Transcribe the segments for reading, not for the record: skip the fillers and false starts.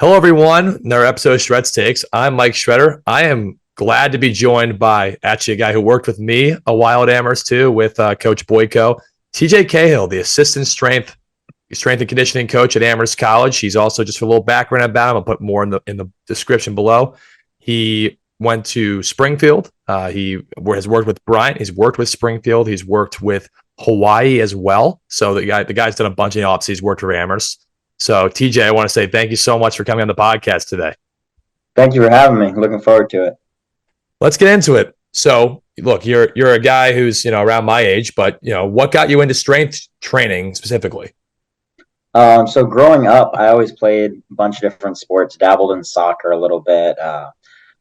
Hello, everyone. Another episode of Shred's Takes. I'm Mike Shredder. I am glad to be joined by actually a guy who worked with me a while at Amherst too, with Coach Boyko, TJ Cahill, the assistant strength and conditioning coach at Amherst College. He's also, just for a little background about him, I'll put more in the description below. He went to Springfield. He has worked with Bryant. He's worked with Springfield. He's worked with Hawaii as well. So the guy's done a bunch of opts. He's worked for Amherst. So, TJ, I want to say thank you so much for coming on the podcast today. Thank you for having me. Looking forward to it. Let's get into it. So, look, you're a guy who's around my age, but what got you into strength training specifically? So growing up, I always played a bunch of different sports. Dabbled in soccer a little bit.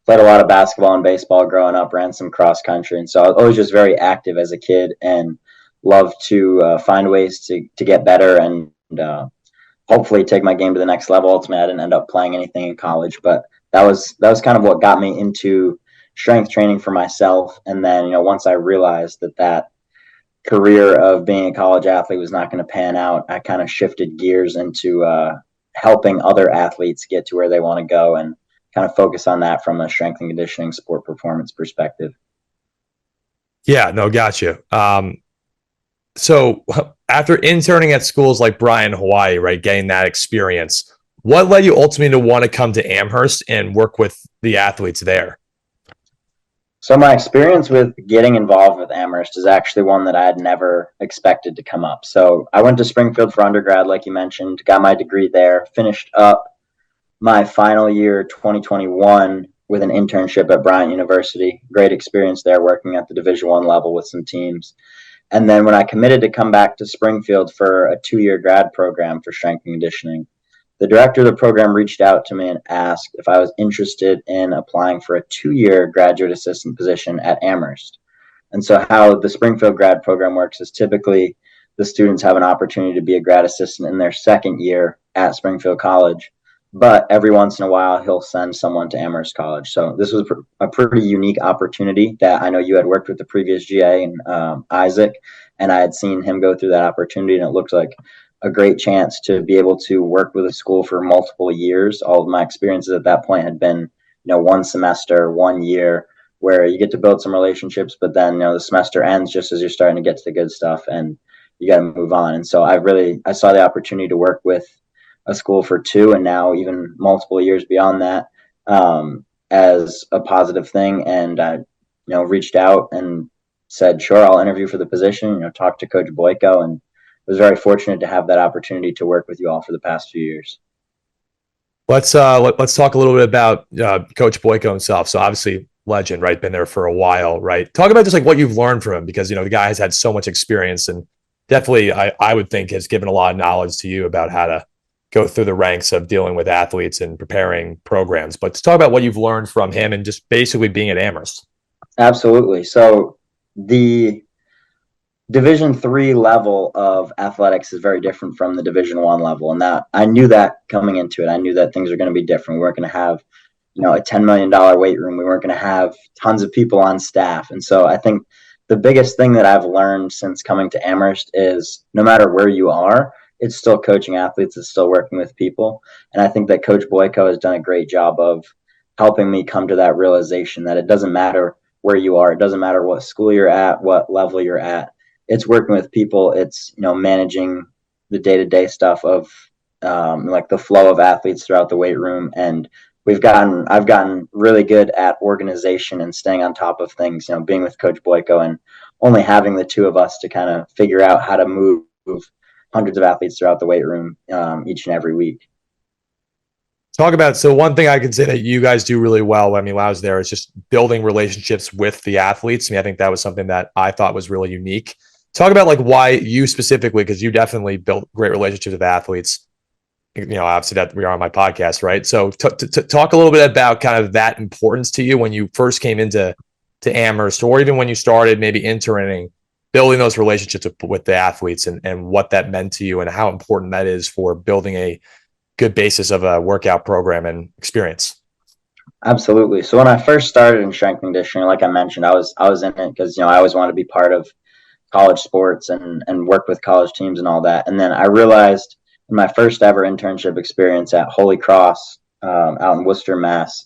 Played a lot of basketball and baseball growing up. Ran some cross country, and so I was always just very active as a kid and loved to find ways to get better and hopefully take my game to the next level. Ultimately, I didn't end up playing anything in college, but that was kind of what got me into strength training for myself. And then, once I realized that career of being a college athlete was not going to pan out, I kind of shifted gears into helping other athletes get to where they want to go and kind of focus on that from a strength and conditioning sport performance perspective. Yeah, no, gotcha. So after interning at schools like Bryant, Hawaii, right, getting that experience, what led you ultimately to want to come to Amherst and work with the athletes there? So my experience with getting involved with Amherst is actually one that I had never expected to come up. So I went to Springfield for undergrad, like you mentioned, got my degree there, finished up my final year, 2021, with an internship at Bryant University. Great experience there, working at the Division I level with some teams. And then when I committed to come back to Springfield for a 2-year grad program for strength and conditioning, the director of the program reached out to me and asked if I was interested in applying for a 2-year graduate assistant position at Amherst. And so how the Springfield grad program works is typically the students have an opportunity to be a grad assistant in their second year at Springfield College, but every once in a while he'll send someone to Amherst College. So this was a pretty unique opportunity that I know you had worked with the previous GA and Isaac, and I had seen him go through that opportunity, and it looked like a great chance to be able to work with a school for multiple years. All of my experiences at that point had been, one semester, 1 year, where you get to build some relationships, but then, the semester ends just as you're starting to get to the good stuff and you got to move on. And so I saw the opportunity to work with a school for 2 and now even multiple years beyond that as a positive thing. And I, reached out and said, sure, I'll interview for the position, talk to Coach Boyko, and was very fortunate to have that opportunity to work with you all for the past few years. Let's talk a little bit about Coach Boyko himself. So obviously legend, right? Been there for a while, right? Talk about just like what you've learned from him, because the guy has had so much experience and definitely I would think has given a lot of knowledge to you about how to go through the ranks of dealing with athletes and preparing programs. But to talk about what you've learned from him and just basically being at Amherst. Absolutely. So the Division III level of athletics is very different from the Division I level, and that I knew that coming into it. I knew that things are going to be different. We weren't going to have, a $10 million weight room. We weren't going to have tons of people on staff, and so I think the biggest thing that I've learned since coming to Amherst is no matter where you are, it's still coaching athletes. It's still working with people, and I think that Coach Boyko has done a great job of helping me come to that realization that it doesn't matter where you are. It doesn't matter what school you're at, what level you're at. It's working with people. It's, managing the day-to-day stuff of like the flow of athletes throughout the weight room. And I've gotten really good at organization and staying on top of things, being with Coach Boyko and only having the two of us to kind of figure out how to move hundreds of athletes throughout the weight room each and every week. Talk about, so one thing I can say that you guys do really well, when I was there, is just building relationships with the athletes. I think that was something that I thought was really unique. Talk about like why you specifically, because you definitely built great relationships with athletes. Obviously that we are on my podcast, right? So talk a little bit about kind of that importance to you when you first came into Amherst, or even when you started maybe interning, building those relationships with the athletes and what that meant to you and how important that is for building a good basis of a workout program and experience. Absolutely. So when I first started in strength and conditioning, like I mentioned, I was in it because I always wanted to be part of college sports and work with college teams and all that. And then I realized in my first ever internship experience at Holy Cross out in Worcester, Mass.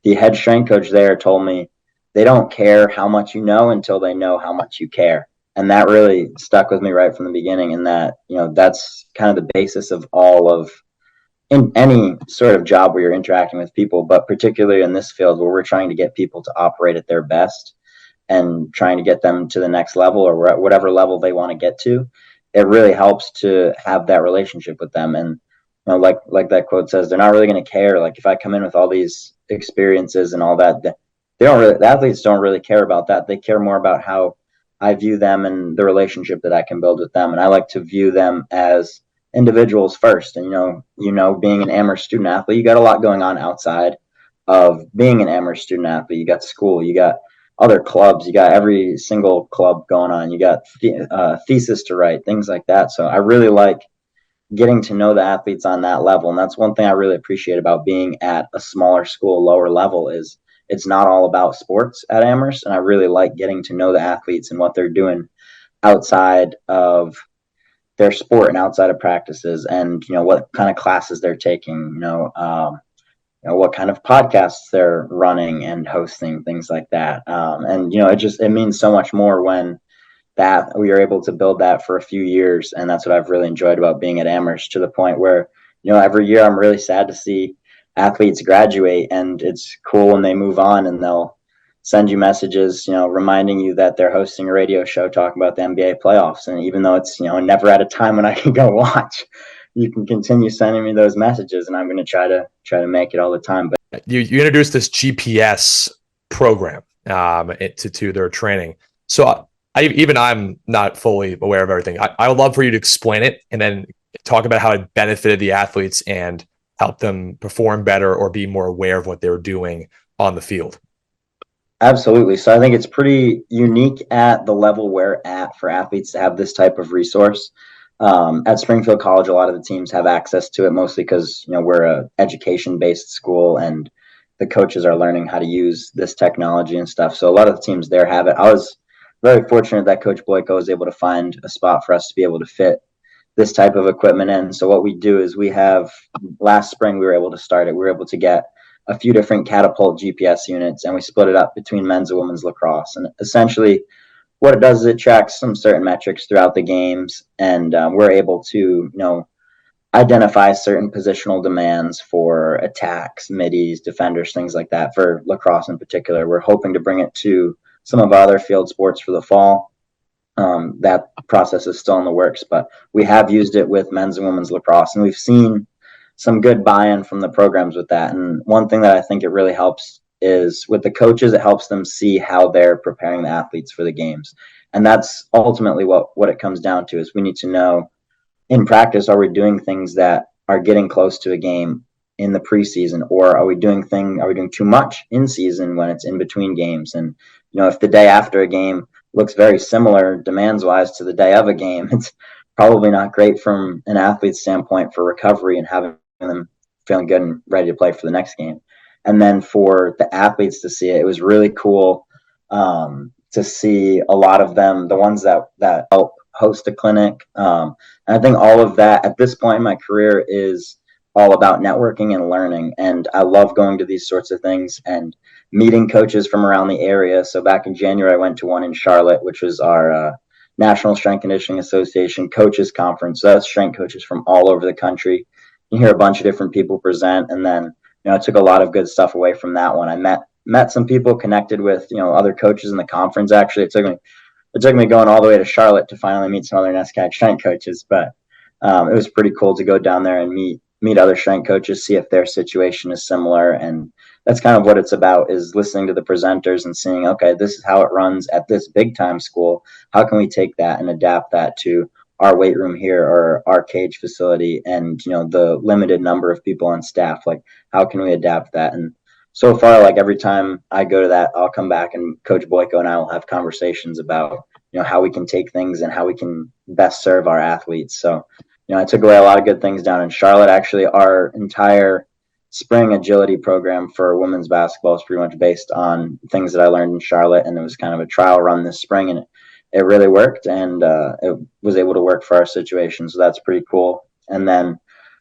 The head strength coach there told me they don't care how much you know until they know how much you care. And that really stuck with me right from the beginning. And that, that's kind of the basis of all of in any sort of job where you're interacting with people, but particularly in this field where we're trying to get people to operate at their best and trying to get them to the next level or whatever level they want to get to, it really helps to have that relationship with them. And like that quote says, they're not really going to care. Like if I come in with all these experiences and all that, they don't really. The athletes don't really care about that. They care more about how I view them and the relationship that I can build with them. And I like to view them as individuals first. And being an Amherst student athlete, you got a lot going on outside of being an Amherst student athlete. You got school, you got other clubs, you got every single club going on, you got thesis to write, things like that. So I really like getting to know the athletes on that level. And that's one thing I really appreciate about being at a smaller school, lower level, is it's not all about sports at Amherst. And I really like getting to know the athletes and what they're doing outside of their sport and outside of practices, and what kind of classes they're taking, what kind of podcasts they're running and hosting, things like that. And it means so much more when that we are able to build that for a few years. And that's what I've really enjoyed about being at Amherst, to the point where, every year I'm really sad to see athletes graduate, and it's cool when they move on and they'll send you messages, reminding you that they're hosting a radio show talking about the NBA playoffs. And even though it's, never at a time when I can go watch, you can continue sending me those messages, and I'm going to try to make it all the time. But you introduced this GPS program to their training. So I'm not fully aware of everything. I would love for you to explain it and then talk about how it benefited the athletes and help them perform better or be more aware of what they were doing on the field. Absolutely. So I think it's pretty unique at the level we're at for athletes to have this type of resource. At Springfield College, a lot of the teams have access to it, mostly because we're a education-based school and the coaches are learning how to use this technology and stuff. So a lot of the teams there have it. I was very fortunate that Coach Boyko was able to find a spot for us to be able to fit this type of equipment in. So what we do is last spring we were able to start it. We were able to get a few different catapult GPS units, and we split it up between men's and women's lacrosse. And essentially what it does is it tracks some certain metrics throughout the games, and we're able to, identify certain positional demands for attacks, middies, defenders, things like that. For lacrosse in particular, we're hoping to bring it to some of our other field sports for the fall. That process is still in the works, but we have used it with men's and women's lacrosse, and we've seen some good buy-in from the programs with that. And one thing that I think it really helps is with the coaches, it helps them see how they're preparing the athletes for the games. And that's ultimately what it comes down to, is we need to know in practice, are we doing things that are getting close to a game in the preseason, or are we doing too much in season when it's in between games? And, if the day after a game looks very similar demands wise to the day of a game, it's probably not great from an athlete's standpoint for recovery and having them feeling good and ready to play for the next game. And then for the athletes to see it, it was really cool to see a lot of them, the ones that help host a clinic. And I think all of that at this point in my career is all about networking and learning. And I love going to these sorts of things and meeting coaches from around the area. So back in January, I went to one in Charlotte, which was our National Strength Conditioning Association Coaches Conference. So that's strength coaches from all over the country. You hear a bunch of different people present, and then I took a lot of good stuff away from that one. I met some people, connected with other coaches in the conference. Actually, it took me going all the way to Charlotte to finally meet some other NESCAC strength coaches, but it was pretty cool to go down there and meet other strength coaches, see if their situation is similar. And that's kind of what it's about, is listening to the presenters and seeing, okay, this is how it runs at this big time school. How can we take that and adapt that to our weight room here or our cage facility and, the limited number of people on staff? Like, how can we adapt that? And so far, like every time I go to that, I'll come back and Coach Boyko and I will have conversations about, how we can take things and how we can best serve our athletes. So, I took away a lot of good things down in Charlotte. Actually, our entire spring agility program for women's basketball is pretty much based on things that I learned in Charlotte. And it was kind of a trial run this spring, and it really worked, and it was able to work for our situation. So that's pretty cool. And then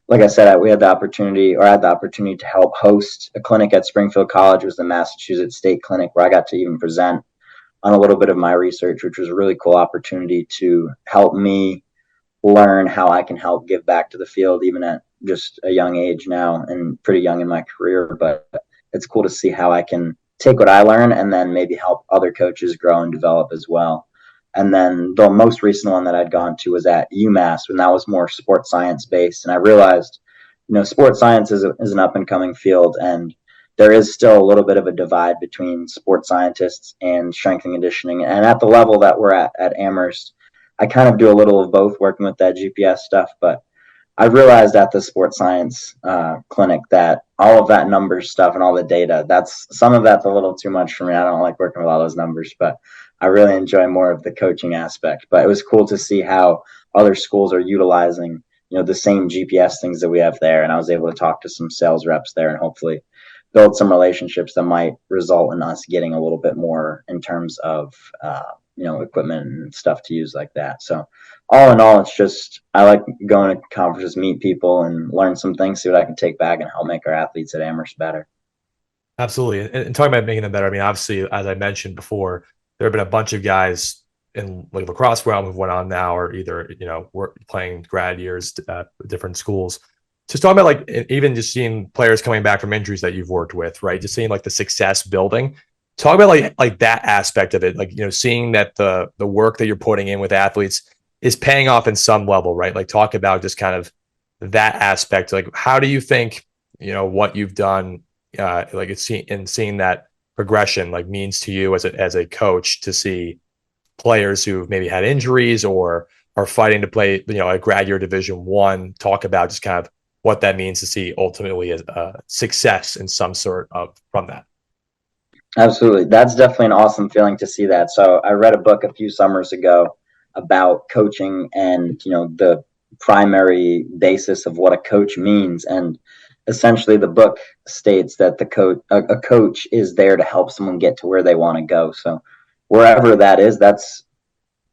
like I said, we had the opportunity, or I had the opportunity to help host a clinic at Springfield College. It was the Massachusetts State Clinic, where I got to even present on a little bit of my research, which was a really cool opportunity to help me learn how I can help give back to the field, even at just a young age now and pretty young in my career. But it's cool to see how I can take what I learn and then maybe help other coaches grow and develop as well. And then the most recent one that I'd gone to was at UMass, when that was more sports science based. And I realized, sports science is an up and coming field, and there is still a little bit of a divide between sports scientists and strength and conditioning. And at the level that we're at Amherst, I kind of do a little of both, working with that GPS stuff. But I realized at the sports science clinic that all of that numbers stuff and all the data, that's some of that's a little too much for me. I don't like working with all those numbers, but I really enjoy more of the coaching aspect. But it was cool to see how other schools are utilizing, the same GPS things that we have there. And I was able to talk to some sales reps there and hopefully build some relationships that might result in us getting a little bit more in terms of, equipment and stuff to use like that. So all in all, it's just, I like going to conferences, meet people, and learn some things, see what I can take back and help make our athletes at Amherst better. Absolutely. And talking about making them better, I mean, obviously, as I mentioned before, there have been a bunch of guys in like lacrosse realm who went on now, or either, work playing grad years at different schools. Just talking about like even just seeing players coming back from injuries that you've worked with, right? Just seeing like the success building. Talk about like that aspect of it, like seeing that the work that you're putting in with athletes is paying off in some level, right? Like talk about just kind of that aspect. Like how do you think what you've done, like it's seeing that progression like means to you as a coach to see players who've maybe had injuries or are fighting to play, a grad year Division 1, talk about just kind of what that means to see ultimately a success in some sort of from that. Absolutely. That's definitely an awesome feeling to see that. So I read a book a few summers ago about coaching and, the primary basis of what a coach means. And essentially the book states that a coach is there to help someone get to where they want to go. So wherever that is, that's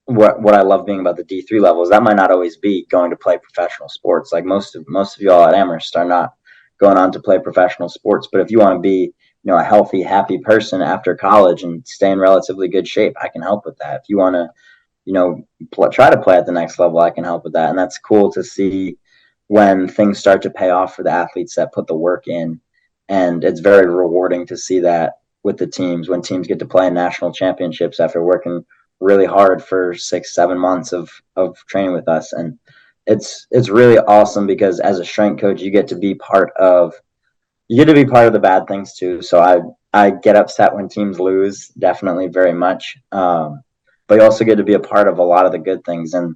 what I love being about the D3 levels. That might not always be going to play professional sports. Like most of y'all at Amherst are not going on to play professional sports. But if you want to be, a healthy, happy person after college and stay in relatively good shape, I can help with that. If you want to, try to play at the next level, I can help with that. And that's cool to see when things start to pay off for the athletes that put the work in. And it's very rewarding to see that with the teams, when teams get to play in national championships after working really hard for 6-7 months of training with us. And it's really awesome because as a strength coach, you get to be part of the bad things too. So I get upset when teams lose, definitely, very much. But you also get to be a part of a lot of the good things. And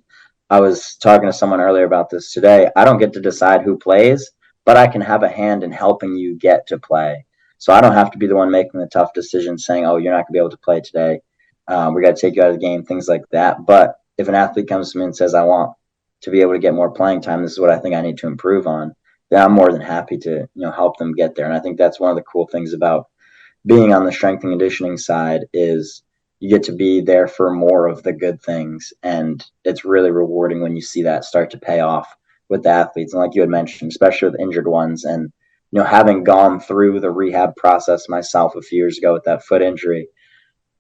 I was talking to someone earlier about this today. I don't get to decide who plays, but I can have a hand in helping you get to play. So I don't have to be the one making the tough decisions saying, oh, you're not going to be able to play today. We got to take you out of the game, things like that. But if an athlete comes to me and says, I want to be able to get more playing time, this is what I think I need to improve on, then I'm more than happy to, help them get there. And I think that's one of the cool things about being on the strength and conditioning side is you get to be there for more of the good things. And it's really rewarding when you see that start to pay off with the athletes. And like you had mentioned, especially with injured ones, and, having gone through the rehab process myself a few years ago with that foot injury,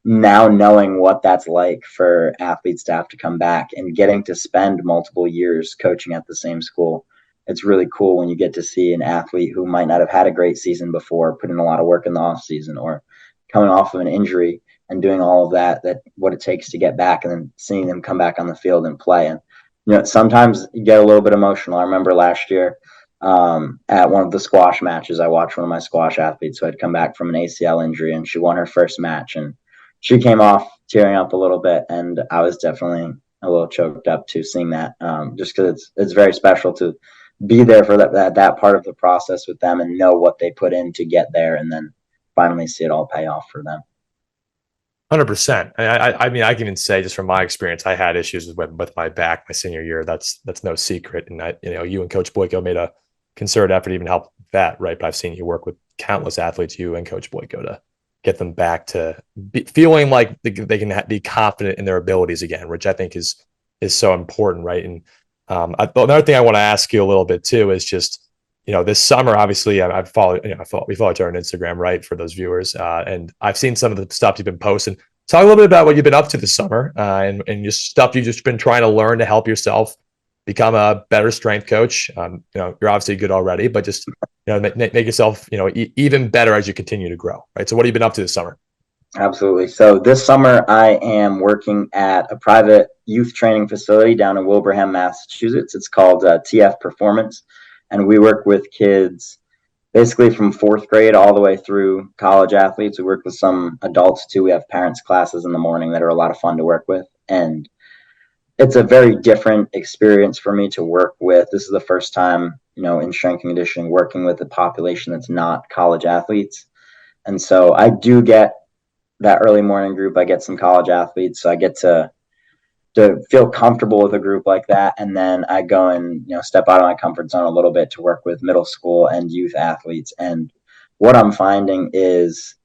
now knowing what that's like for athletes to have to come back and getting to spend multiple years coaching at the same school, it's really cool when you get to see an athlete who might not have had a great season before put in a lot of work in the off season or coming off of an injury and doing all of that what it takes to get back, and then seeing them come back on the field and play. And sometimes you get a little bit emotional. I remember last year, at one of the squash matches, I watched one of my squash athletes who had come back from an ACL injury, and she won her first match, and she came off tearing up a little bit, and I was definitely a little choked up too, seeing that, just because it's very special to be there for that part of the process with them and know what they put in to get there, and then finally see it all pay off for them. 100%. I mean, I can even say just from my experience, I had issues with my back my senior year. That's no secret. And you and Coach Boyko made a concerted effort to even help that, right? But I've seen you work with countless athletes, you and Coach Boyko, to get them back to feeling like they can be confident in their abilities again, which I think is so important, right? And Another thing I want to ask you a little bit too is just, this summer, obviously, we follow each other on Instagram, right? For those viewers. And I've seen some of the stuff you've been posting. Talk a little bit about what you've been up to this summer, and just stuff you've just been trying to learn to help yourself become a better strength coach. You're obviously good already, but just, make yourself, even better as you continue to grow, right? So what have you been up to this summer? Absolutely. So this summer, I am working at a private youth training facility down in Wilbraham, Massachusetts. It's called TF Performance, and we work with kids basically from fourth grade all the way through college athletes. We work with some adults too. We have parents classes in the morning that are a lot of fun to work with, and it's a very different experience for me to work with. This is the first time, in strength and conditioning, working with a population that's not college athletes. And so I do get that early morning group. I get some college athletes, so I get to feel comfortable with a group like that, and then I go and step out of my comfort zone a little bit to work with middle school and youth athletes. And what I'm finding is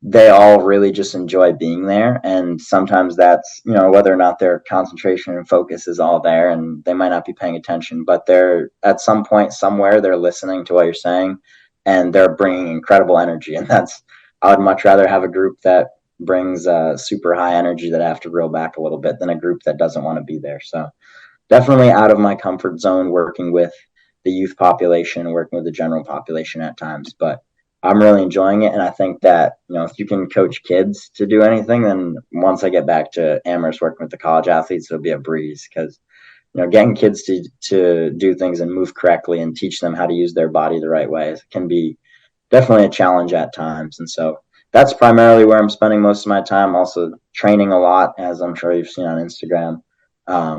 they all really just enjoy being there, and sometimes that's whether or not their concentration and focus is all there, and they might not be paying attention, but they're at some point somewhere they're listening to what you're saying, and they're bringing incredible energy. And that's, I would much rather have a group that brings super high energy that I have to reel back a little bit than a group that doesn't want to be there. So definitely out of my comfort zone working with the youth population, working with the general population at times, but I'm really enjoying it. And I think that, if you can coach kids to do anything, then once I get back to Amherst working with the college athletes, it'll be a breeze, because, getting kids to do things and move correctly and teach them how to use their body the right way can be definitely a challenge at times. And so that's primarily where I'm spending most of my time. Also training a lot, as I'm sure you've seen on Instagram,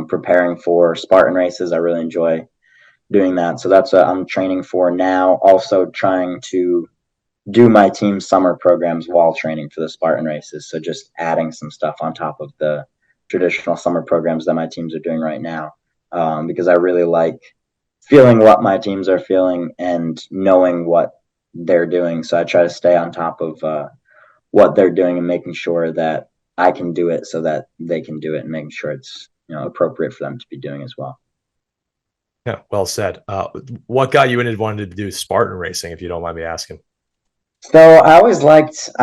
preparing for Spartan races. I really enjoy doing that. So that's what I'm training for now. Also trying to do my team's summer programs while training for the Spartan races. So just adding some stuff on top of the traditional summer programs that my teams are doing right now, because I really like feeling what my teams are feeling and knowing what they're doing. So I try to stay on top of what they're doing and making sure that I can do it so that they can do it, and making sure it's appropriate for them to be doing as well. Yeah, well said. What got you into wanting to do Spartan racing, if you don't mind me asking? So I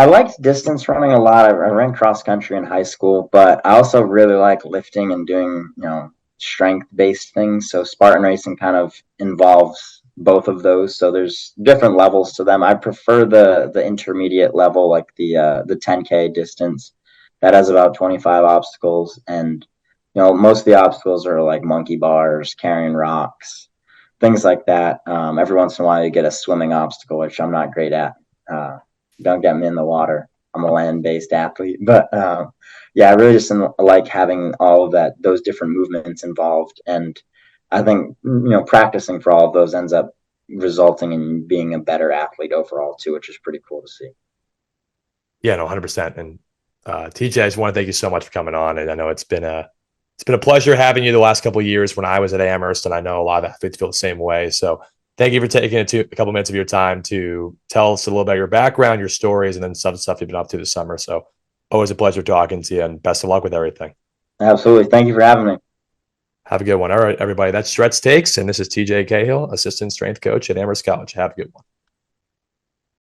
liked distance running a lot. I ran cross country in high school, but I also really like lifting and doing strength based things. So Spartan racing kind of involves both of those. So there's different levels to them. I prefer the intermediate level, like the 10K distance that has about 25 obstacles, and most of the obstacles are like monkey bars, carrying rocks, things like that. Every once in a while you get a swimming obstacle, which I'm not great at. uh, don't get me in the water. I'm a land-based athlete, but yeah, I really just like having all of those different movements involved, and I think practicing for all of those ends up resulting in being a better athlete overall too, which is pretty cool to see. Yeah, no, 100%. And TJ, I just want to thank you so much for coming on. And I know it's been a pleasure having you the last couple of years when I was at Amherst, and I know a lot of athletes feel the same way. So thank you for taking a couple minutes of your time to tell us a little about your background, your stories, and then some stuff you've been up to this summer. So always a pleasure talking to you, and best of luck with everything. Absolutely. Thank you for having me. Have a good one. All right, everybody. That's Stretch Takes, and this is TJ Cahill, assistant strength coach at Amherst College. Have a good one.